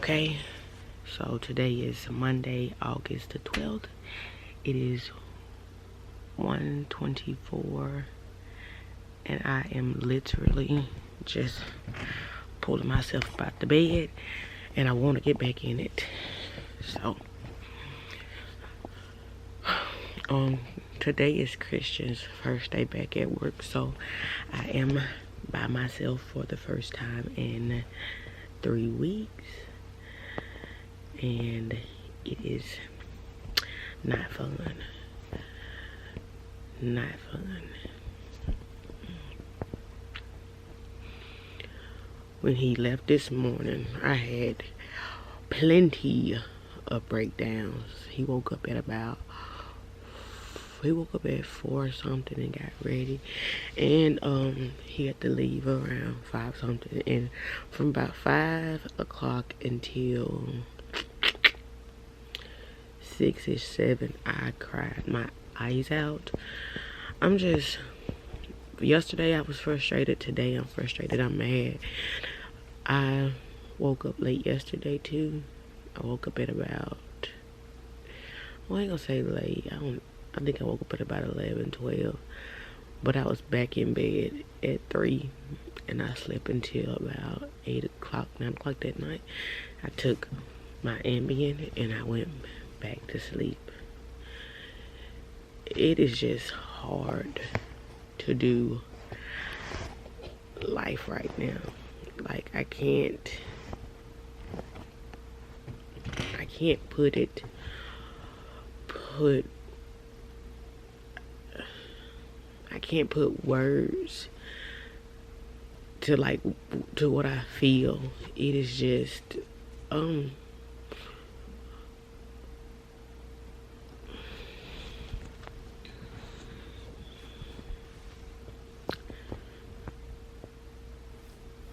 Okay, so today is Monday, August the 12th. It is 1:24 and I am literally just pulling myself out the bed and I want to get back in it. So today is Christian's first day back at work, so I am by myself for the first time in 3 weeks, and it is not fun. Not fun. When he left this morning, I had plenty of breakdowns. He woke up at 4 something and got ready, and he had to leave around 5 something, and from about 5 o'clock until 6ish, 7, I cried my eyes out. Yesterday I was frustrated, today I'm frustrated, I'm mad. I woke up late yesterday too. I woke up at about, well, I ain't gonna say late, I think I woke up at about 11, 12, but I was back in bed at 3, and I slept until about 8 o'clock, 9 o'clock that night. I took my Ambien and I went back to sleep. It is just hard to do life right now. Like, I can't put words to what I feel. It is just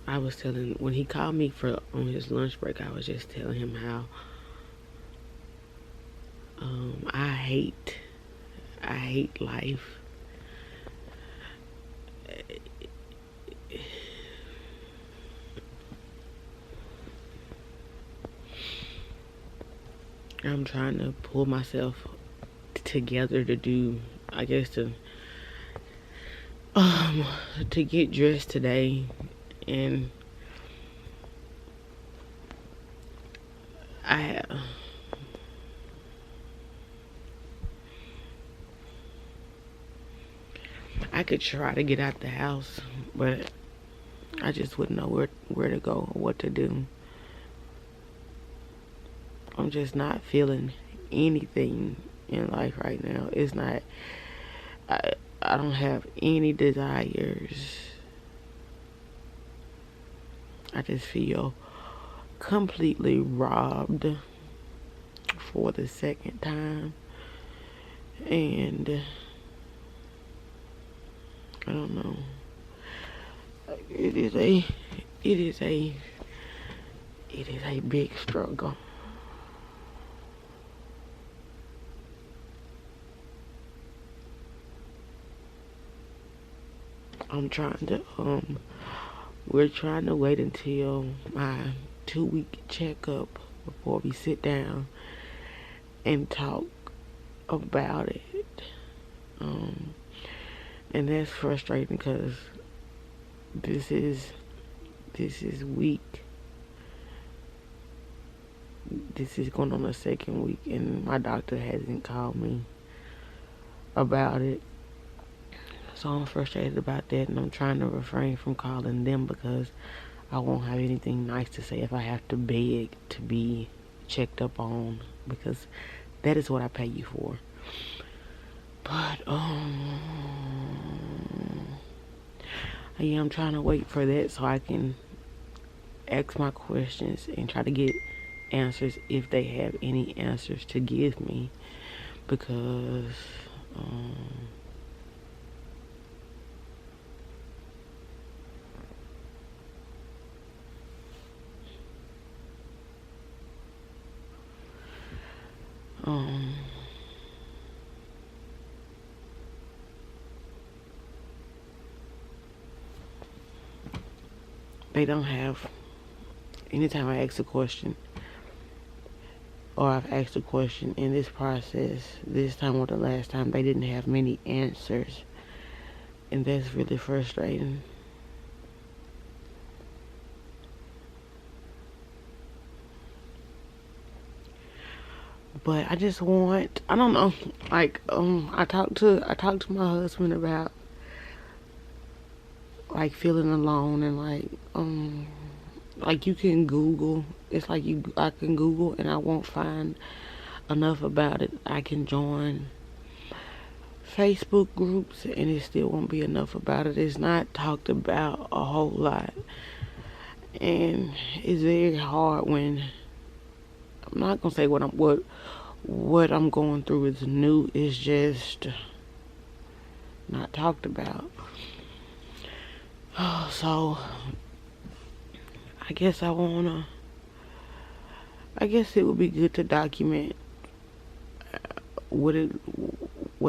I was telling, when he called me on his lunch break, I was just telling him how I hate life. I'm trying to pull myself together to do, I guess, to get dressed today, and I could try to get out the house, but I just wouldn't know where to go or what to do. I'm just not feeling anything in life right now. It's not, I don't have any desires. I just feel completely robbed for the second time, and I don't know. It is a big struggle. We're trying to wait until my 2-week checkup before we sit down and talk about it. And that's frustrating because this is week. This is going on the 2nd week, and my doctor hasn't called me about it. So I'm frustrated about that, and I'm trying to refrain from calling them because I won't have anything nice to say if I have to beg to be checked up on, because that is what I pay you for. But I'm trying to wait for that so I can ask my questions and try to get answers if they have any answers to give me, because they don't have, anytime I ask a question, or I've asked a question in this process, this time or the last time, they didn't have many answers. And that's really frustrating. But I just want, I don't know, like, I talked to my husband about, like, feeling alone, and like you can Google, it's like I can Google and I won't find enough about it. I can join Facebook groups and it still won't be enough about it. It's not talked about a whole lot. And it's very hard when, I'm not gonna say what I'm going through is new. It's just not talked about. So I guess I guess it would be good to document what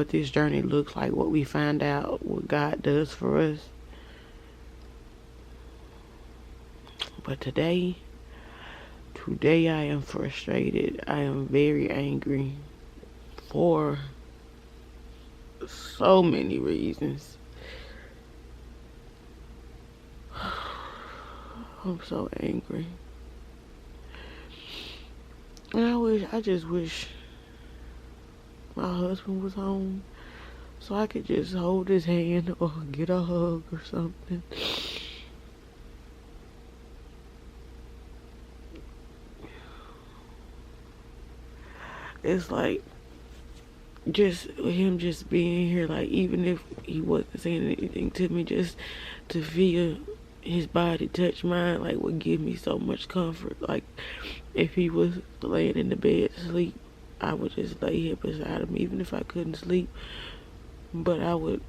this journey looks like, what we find out, what God does for us. But today I am frustrated. I am very angry for so many reasons. I'm so angry. And I just wish my husband was home so I could just hold his hand or get a hug or something. It's like just him just being here, like even if he wasn't saying anything to me, just to feel his body touch mine, like, would give me so much comfort. Like if he was laying in the bed asleep, I would just lay here beside him, even if I couldn't sleep. But I would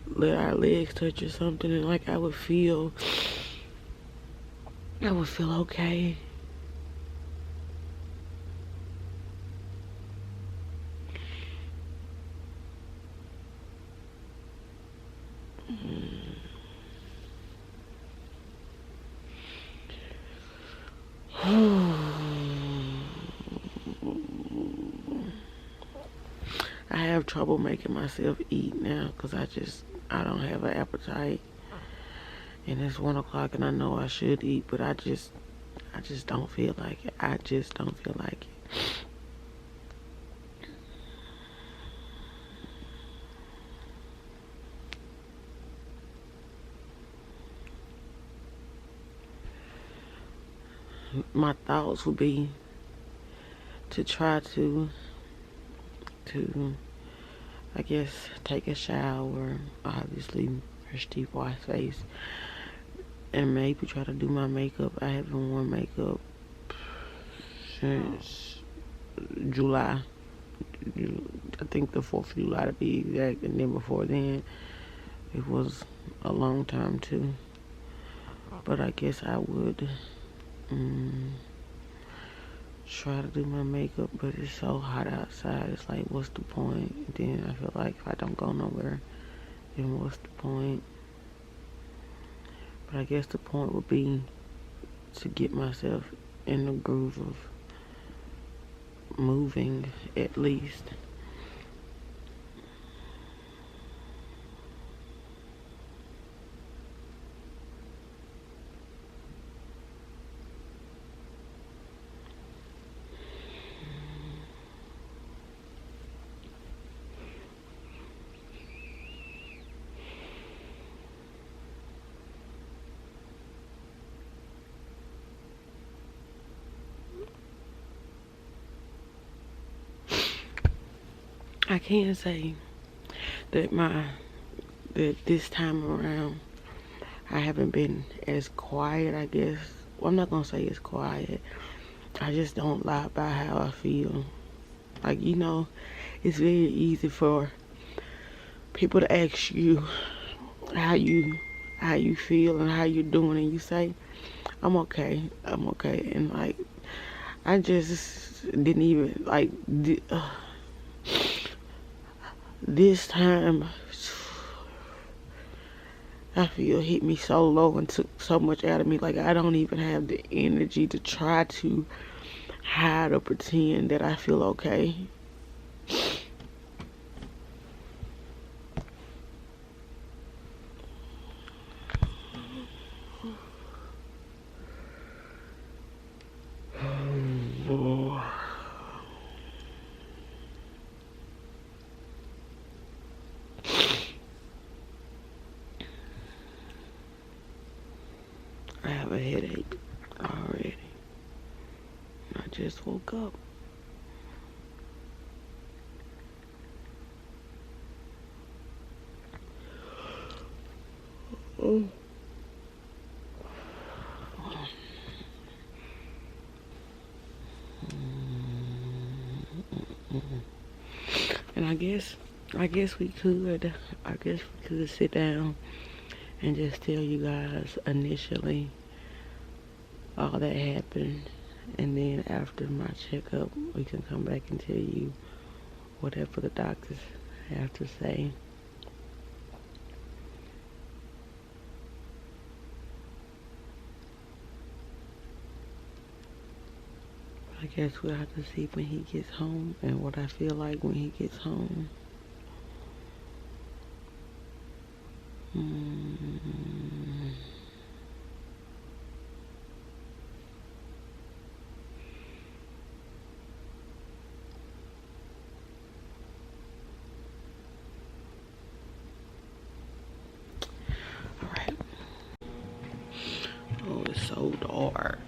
let our legs touch or something, and like I would feel okay. I have trouble making myself eat now because I don't have an appetite, and it's 1 o'clock and I know I should eat, but I just don't feel like it. I just don't feel like it. My thoughts would be to try to I guess take a shower, obviously brush teeth, wash face, and maybe try to do my makeup. I haven't worn makeup since July. I think the 4th of July to be exact, and then before then it was a long time too. But I guess I would try to do my makeup, but it's so hot outside. It's like, what's the point? Then I feel like if I don't go nowhere, then what's the point? But I guess the point would be to get myself in the groove of moving, at least. I can say that this time around I haven't been as quiet, I guess. Well, I'm not gonna say it's quiet. I just don't lie about how I feel. Like, it's very easy for people to ask you how you feel and how you're doing, and you say, I'm okay, and like I just didn't even like this time. I feel hit me so low and took so much out of me. Like I don't even have the energy to try to hide or pretend that I feel okay. I have a headache already. I just woke up. Oh. And I guess we could sit down and just tell you guys initially all that happened, and then after my checkup we can come back and tell you whatever the doctors have to say. I guess we'll have to see when he gets home and what I feel like when he gets home. Alright. Oh, it's so dark.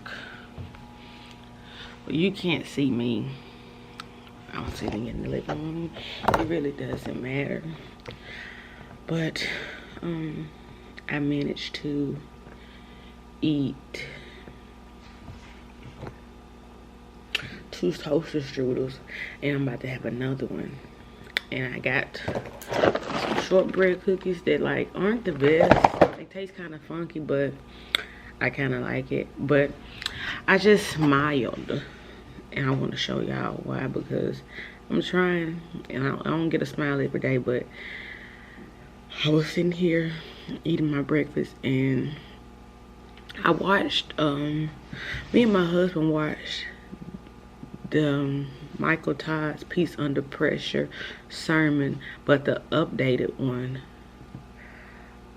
Well, you can't see me. I'm sitting in the living room. It really doesn't matter. But I managed to eat 2 toaster strudels, and I'm about to have another one. And I got some shortbread cookies that like aren't the best. They taste kind of funky, but I kind of like it. But I just smiled, and I want to show y'all why, because I'm trying, and I don't get a smile every day, but I was sitting here eating my breakfast, and I watched, me and my husband watched the Michael Todd's Peace Under Pressure sermon, but the updated one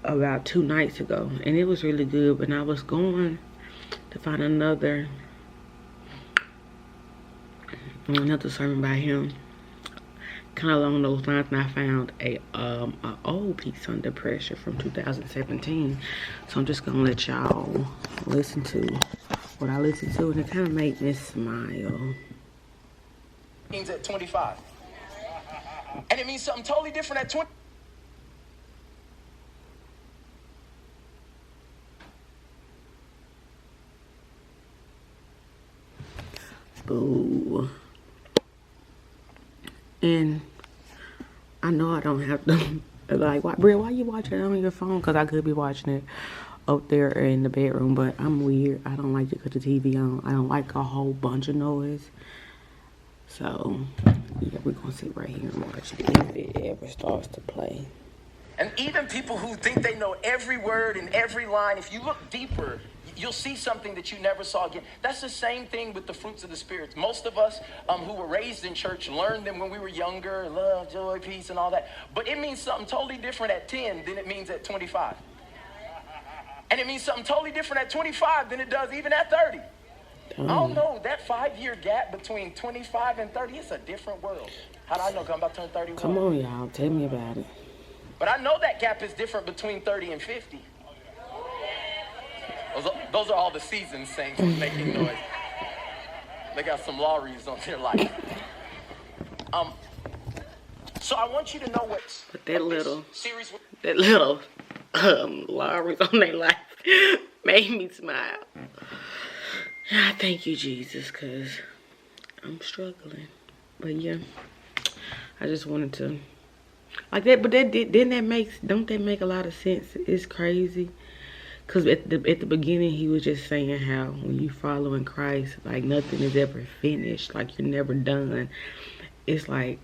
about 2 nights ago, and it was really good. But I was going to find another sermon by him kind of along those lines, and I found a old Peace Under Pressure from 2017. So I'm just gonna let y'all listen to what I listened to, and it kind of made me smile. Means at 25, and it means something totally different at 20. Boo. And I know I don't have to, like, Bria, why you watching it on your phone? Because I could be watching it up there in the bedroom, but I'm weird. I don't like to cut the TV on. I don't like a whole bunch of noise. So, yeah, we're going to sit right here and watch it if it ever starts to play. And even people who think they know every word and every line, if you look deeper, you'll see something that you never saw again. That's the same thing with the fruits of the spirits. Most of us who were raised in church learned them when we were younger, love, joy, peace, and all that. But it means something totally different at 10 than it means at 25. And it means something totally different at 25 than it does even at 30. I don't know, that 5-year gap between 25 and 30, it's a different world. How do I know? 'Cause I'm about to turn 31. Come on, y'all. Tell me about it. But I know that gap is different between 30 and 50. Those are all the seasoned saints making noise. They got some lorries on their life. So I want you to know what that little series, lorries on their life made me smile. I thank you, Jesus, because I'm struggling. But yeah, I just wanted to, like that. But don't that make a lot of sense? It's crazy. Because at the beginning, he was just saying how when you follow in Christ, like nothing is ever finished. Like you're never done. It's like,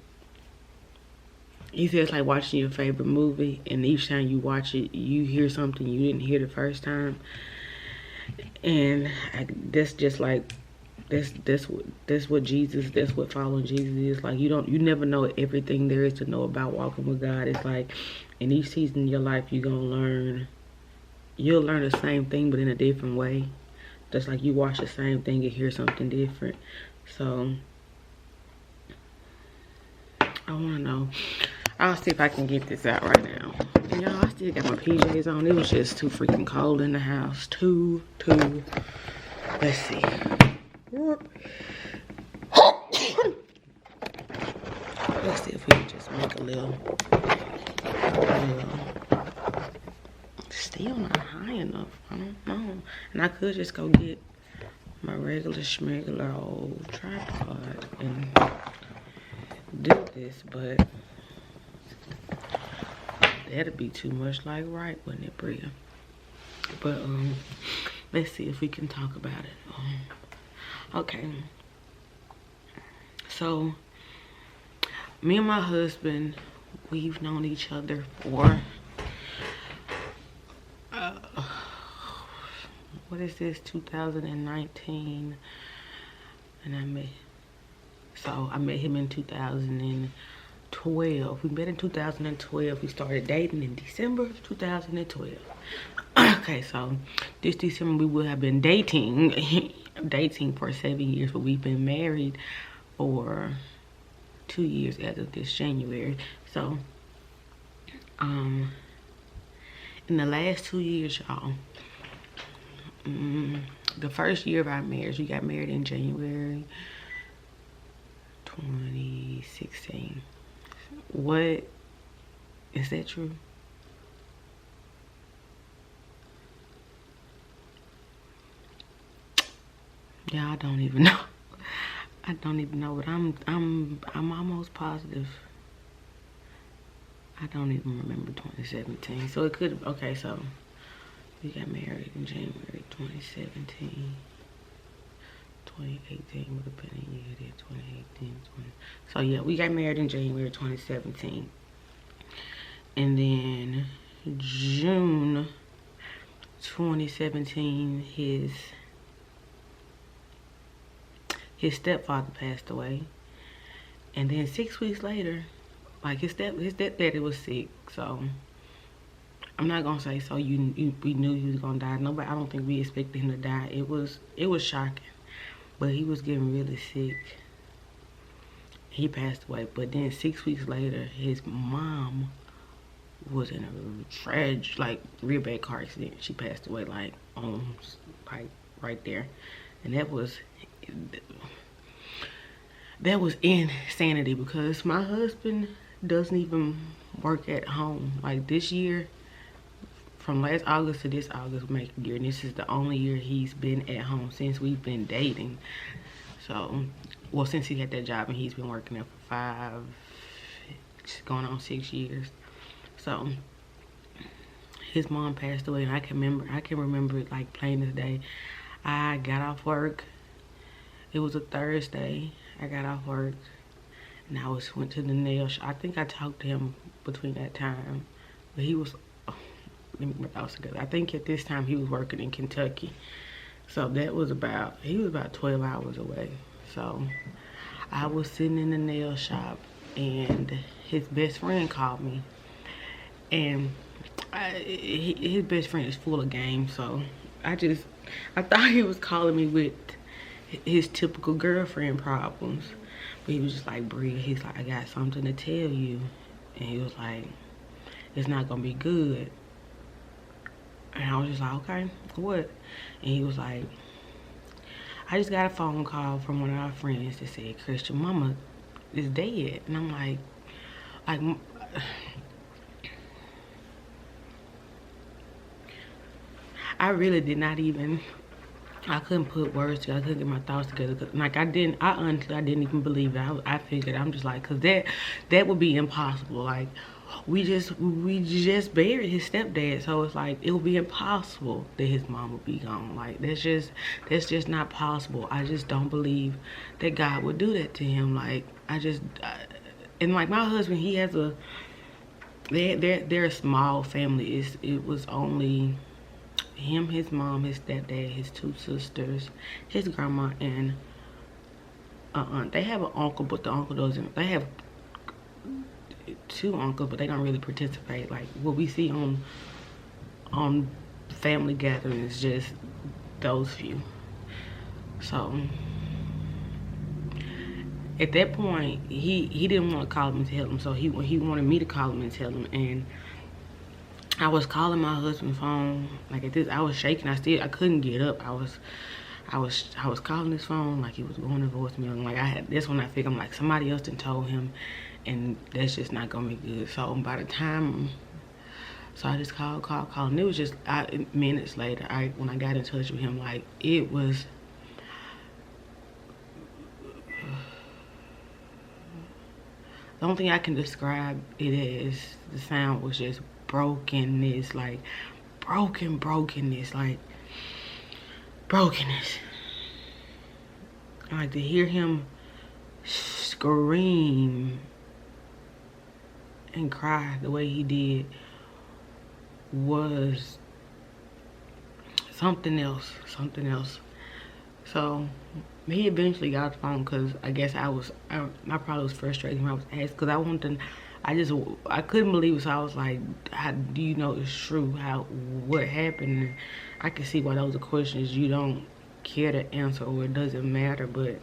he says, like watching your favorite movie, and each time you watch it, you hear something you didn't hear the first time. And that's just like That's what Jesus, that's what following Jesus is. Like, you never know everything there is to know about walking with God. It's like in each season of your life you'll learn the same thing but in a different way. Just like you watch the same thing and hear something different. So I wanna know. I'll see if I can get this out right now. And y'all, I still got my PJs on. It was just too freaking cold in the house. Let's see. Let's see if we can just make a little still not high enough. I don't know. And I could just go get my regular schmegular old tripod and do this, but that'd be too much like right, wouldn't it, Bria? But let's see if we can talk about it. Okay. So me and my husband, we've known each other for what is this, 2019, and I met him in 2012. We met in 2012. We started dating in December of 2012. Okay, so this December we will have been dating for 7 years, but we've been married for 2 years as of this January. So in the last 2 years, y'all, the first year of our marriage, we got married in January 2016. What is that true? Yeah, I don't even know. I don't even know, but I'm almost positive. I don't even remember 2017. So it could, okay, so we got married in January 2017. 2018 would have been a year there, 2018, 20. So yeah, we got married in January 2017. And then June 2017, his stepfather passed away. And then 6 weeks later, like his stepdaddy was sick. So I'm not gonna say so we knew he was gonna die. Nobody, I don't think we expected him to die. It was shocking. But he was getting really sick. He passed away. But then 6 weeks later, his mom was in a tragic, like, real bad car accident. She passed away, like right there. And that was insanity, because my husband doesn't even work at home. Like, this year, from last August to this August, make a year, and this is the only year he's been at home since we've been dating. So, well, since he had that job, and he's been working there for 5, going on 6 years. So his mom passed away, and I can remember it like plain as day. I got off work. It was a Thursday. I got off work, and I went to the nail shop. I think I talked to him between that time, but he was, let me put those together. I think at this time he was working in Kentucky. So that was he was about 12 hours away. So I was sitting in the nail shop, and his best friend called me. And his best friend is full of game. So I thought he was calling me with his typical girlfriend problems. But he was just like, Bria, he's like, I got something to tell you. And he was like, it's not gonna be good. And I was just like, okay, what? And he was like, I just got a phone call from one of our friends that said Christian mama is dead. And I'm like, I really did not even, I couldn't put words together. I couldn't get my thoughts together. Like, I honestly didn't even believe it. I figured, I'm just like, cause that would be impossible. Like, we just buried his stepdad, so it's like, it would be impossible that his mom would be gone. Like, that's just not possible. I just don't believe that God would do that to him. Like, and like my husband, he has they're a small family. It was only him, his mom, his stepdad, his 2 sisters, his grandma, and They have an uncle, but the uncle doesn't. They have two uncles, but they don't really participate. Like what we see on family gatherings, just those few. So at that point, he didn't want to call him and tell him, so he wanted me to call him and tell him. And I was calling my husband's phone, like at this, I was shaking. I couldn't get up. I was calling his phone like he was going to voicemail. And like that's when I figured, I'm like, somebody else done told him, and that's just not gonna be good. So by the time, so I just called, and it was just minutes later. When I got in touch with him, like it was. The only thing I can describe it as, the sound was just brokenness, like brokenness, like brokenness. And like to hear him scream and cry the way he did was something else. So he eventually got the phone, because I guess I probably was frustrated when I was asked, because I couldn't believe it. So I was like, how do you know it's true? What happened? And I could see why those are questions you don't care to answer, or it doesn't matter. But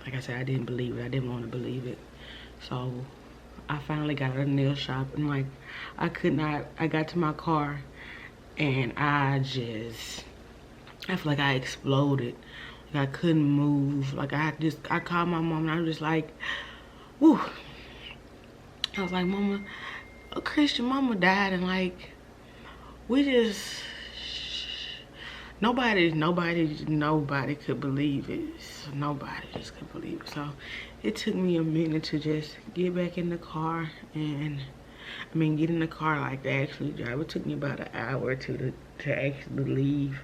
like I said, I didn't believe it. I didn't want to believe it. So I finally got a nail shop, and like I got to my car, and I feel like I exploded. Like I couldn't move. Like I called my mom, and I was just like, whoo. I was like, Mama, a Christian mama died, and like, we just, nobody could believe it. Nobody just could believe it. So it took me a minute to just get back in the car, and get in the car, like to actually drive. It took me about an hour or two to actually leave.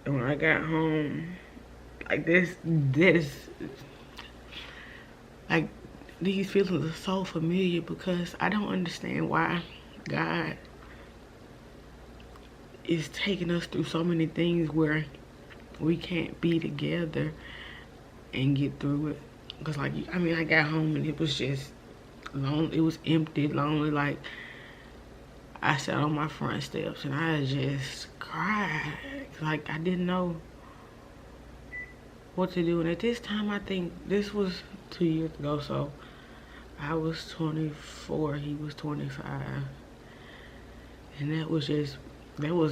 And when I got home, like that is, like, these feelings are so familiar, because I don't understand why God is taking us through so many things where we can't be together and get through it. Because like, I got home and it was just lonely. It was empty, lonely. Like, I sat on my front steps and I just cried. Like, I didn't know what to do. And at this time, I think this was 2 years ago, so I was 24, he was 25. And that was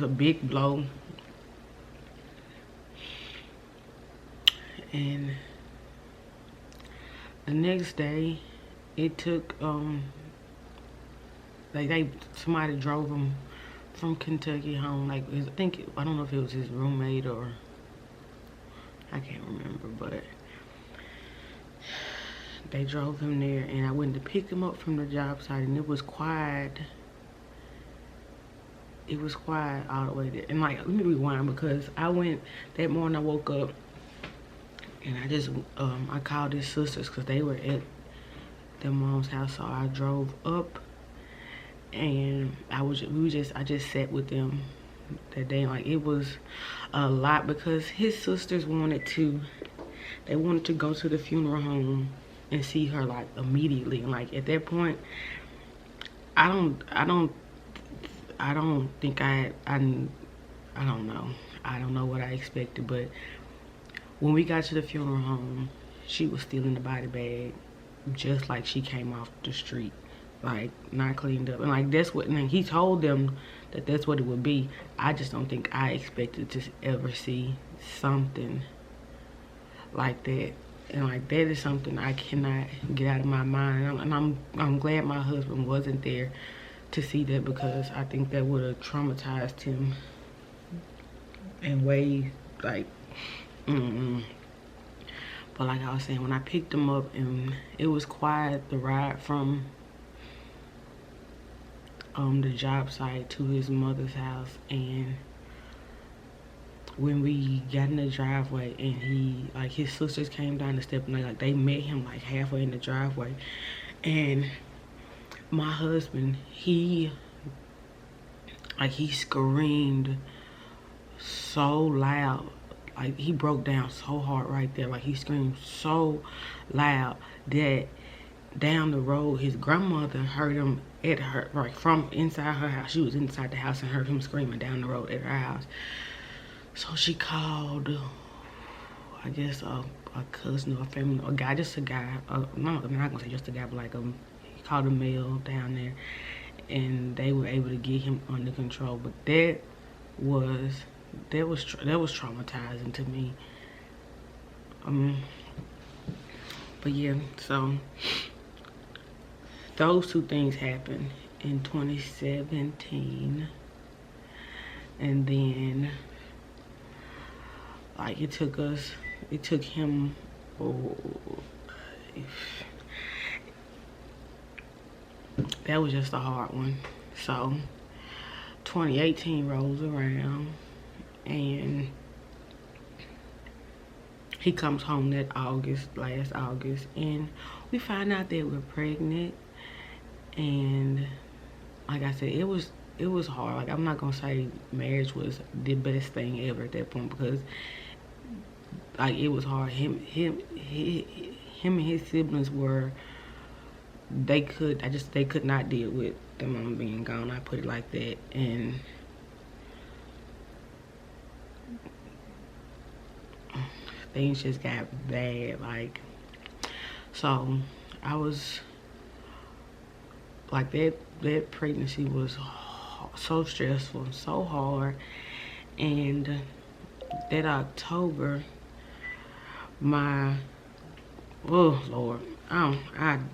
a big blow. And the next day, it took, somebody drove him from Kentucky home. Like, I don't know if it was his roommate or, I can't remember, but they drove him there, and I went to pick him up from the job site, and it was quiet. It was quiet all the way there. And like, let me rewind, because that morning I woke up, and I called his sisters, because they were at their mom's house. So I drove up, and I just sat with them that day. Like, it was a lot, because his sisters wanted to go to the funeral home and see her, like, immediately. And like, at that point, I don't think I don't know. I don't know what I expected, but when we got to the funeral home, she was still in the body bag, just like she came off the street, like, not cleaned up. And like, and he told them that that's what it would be. I just don't think I expected to ever see something like that. And like, that is something I cannot get out of my mind. And I'm glad my husband wasn't there to see that, because I think that would have traumatized him in ways like, But like I was saying, when I picked him up, and it was quiet, the ride from the job site to his mother's house, and when we got in the driveway, and his sisters came down the step, and they met him like halfway in the driveway, and my husband, he screamed so loud, like he broke down so hard right there. Like he screamed so loud that down the road his grandmother heard him at her, like from inside her house. She was inside the house and heard him screaming down the road at her house. So she called, I guess a cousin or a family, a guy, just a guy. No, I'm not gonna say just a guy, but like he called a male down there, and they were able to get him under control. But that was traumatizing to me. But yeah, so those two things happened in 2017, and then like it took him, that was just a hard one. So 2018 rolls around and he comes home that last August, and we find out that we're pregnant. And like I said, it was hard. Like, I'm not gonna say marriage was the best thing ever at that point, because like it was hard. Him and his siblings they could not deal with their mama being gone. I put it like that. And things just got bad. Like, so I was like, that pregnancy was so stressful, so hard. And that October, oh Lord,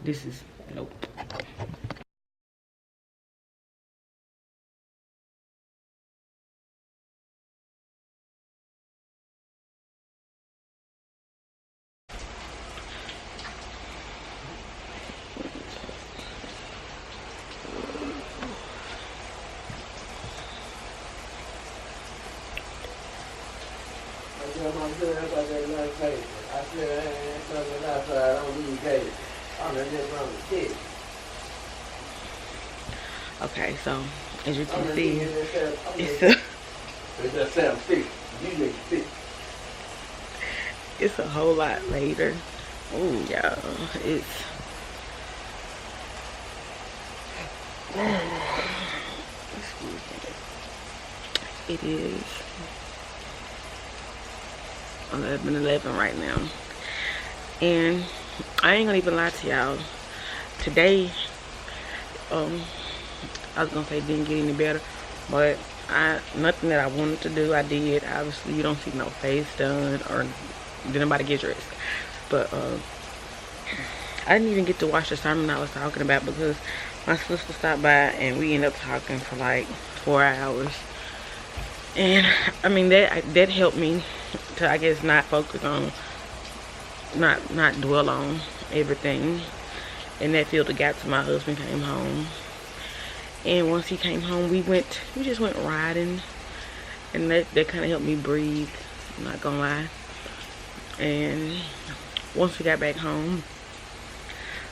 this is, nope. Okay, so as you can see, it's a whole lot later. Oh, y'all, it is 11:11 right now, and I ain't gonna even lie to y'all. Today, I was gonna say didn't get any better, but nothing that I wanted to do, I did. Obviously, you don't see no face done or did anybody get dressed, but I didn't even get to watch the sermon I was talking about, because my sister stopped by and we ended up talking for like 4 hours. And I mean, that helped me to, I guess, not focus on, not dwell on everything. And that filled the gap till my husband came home. And once he came home, we just went riding, and that kind of helped me breathe, I'm not gonna lie. And once we got back home,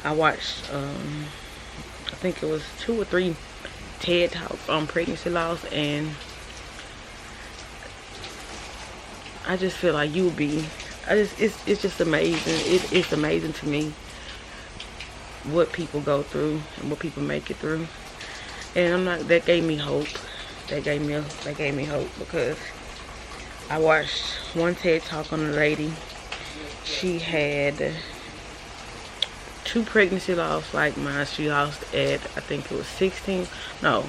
I watched I think it was 2 or 3 TED Talks on pregnancy loss, and I just feel like it's just amazing. It's amazing to me what people go through and what people make it through. And that gave me hope. That gave me hope, because I watched one TED Talk on a lady. She had 2 pregnancy loss like mine. She lost at, I think it was 16. No,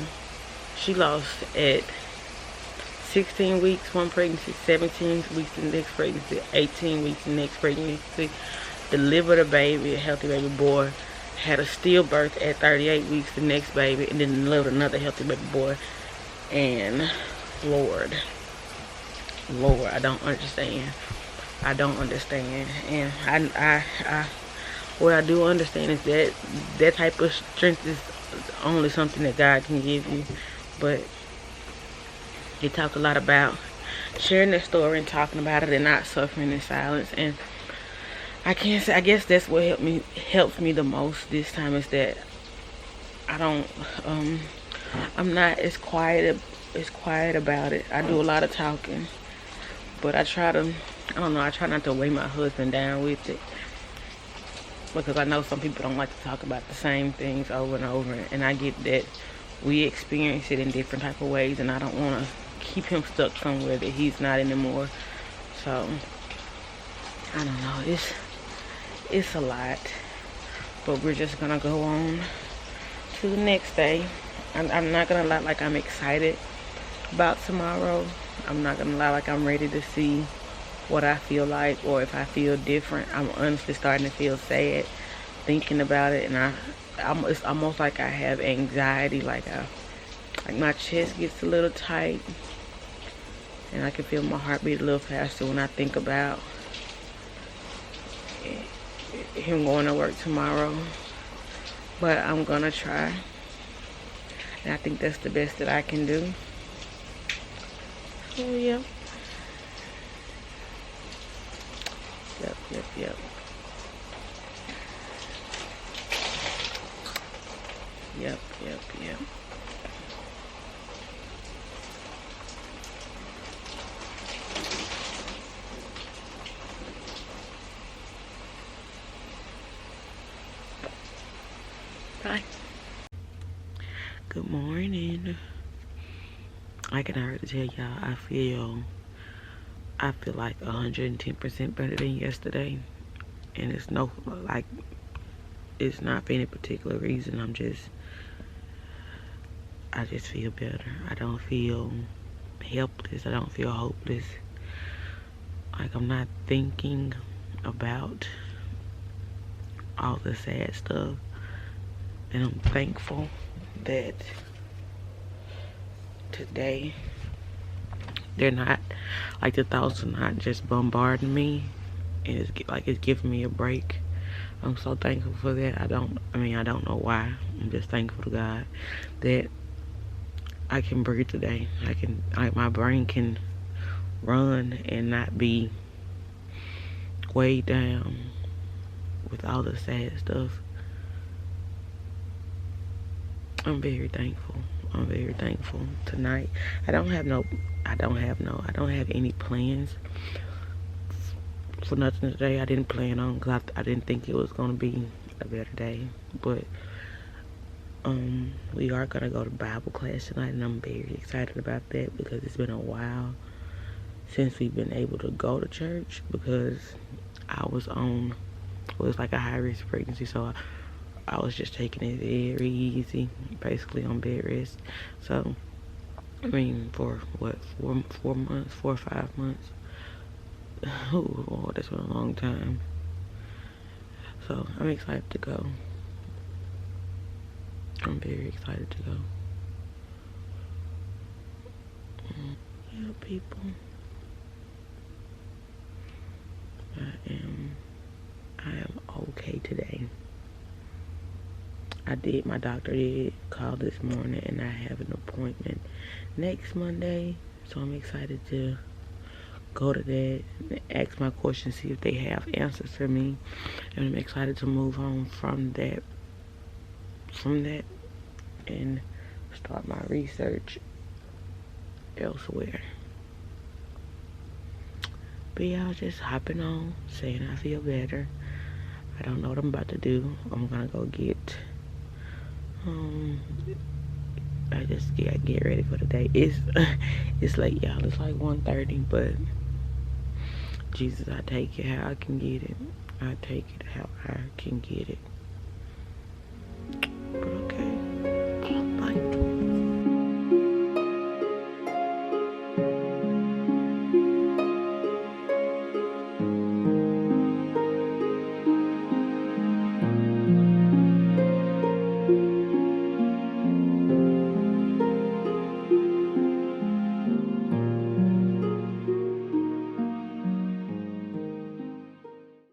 she lost at 16 weeks one pregnancy, 17 weeks the next pregnancy, 18 weeks the next pregnancy. Delivered a baby, a healthy baby boy. Had a stillbirth at 38 weeks, the next baby, and then delivered another healthy baby boy. And Lord, I don't understand. And what I do understand is that type of strength is only something that God can give you. But they talk a lot about sharing their story and talking about it and not suffering in silence. And I can't say, I guess that's what helps me the most this time, is that I'm not as quiet about it. I do a lot of talking, But I don't know, I try not to weigh my husband down with it. Because I know some people don't like to talk about the same things over and over. And I get that we experience it in different type of ways. And I don't want to keep him stuck somewhere that he's not anymore. So, I don't know. It's a lot. But we're just going to go on to the next day. I'm not going to lie like I'm excited about tomorrow. I'm not going to lie like I'm ready to see what I feel like or if I feel different. I'm honestly starting to feel sad thinking about it, and it's almost like I have anxiety, like my chest gets a little tight, and I can feel my heart beat a little faster when I think about him going to work tomorrow. But I'm gonna try, and I think that's the best that I can do. So yeah. Yep. Bye. Good morning. I can already tell y'all I feel like 110% better than yesterday. And it's not for any particular reason. I just feel better. I don't feel helpless. I don't feel hopeless. Like I'm not thinking about all the sad stuff. And I'm thankful that today they're not, like the thoughts are not just bombarding me. And it's giving me a break. I'm so thankful for that. I don't know why. I'm just thankful to God that I can breathe today. My brain can run and not be weighed down with all the sad stuff. I'm very thankful. Tonight, I don't have any plans for nothing today. I didn't plan on, because I didn't think it was going to be a better day. But we are going to go to Bible class tonight, and I'm very excited about that because it's been a while since we've been able to go to church, because I was it's like a high-risk pregnancy, so I was just taking it very easy, basically on bed rest. So, for 4 months, 4 or 5 months. Oh, Lord, that's been a long time. So, I'm excited to go. I'm very excited to go. Yeah, people. I am okay today. My doctor did call this morning, and I have an appointment next Monday. So I'm excited to go to that and ask my questions, see if they have answers for me. And I'm excited to move on from that and start my research elsewhere. But yeah, I was just hopping on, saying I feel better. I don't know what I'm about to do. I'm gonna go get get ready for the day. It's late, y'all. It's like 1:30, but Jesus, I take it how I can get it. I take it how I can get it.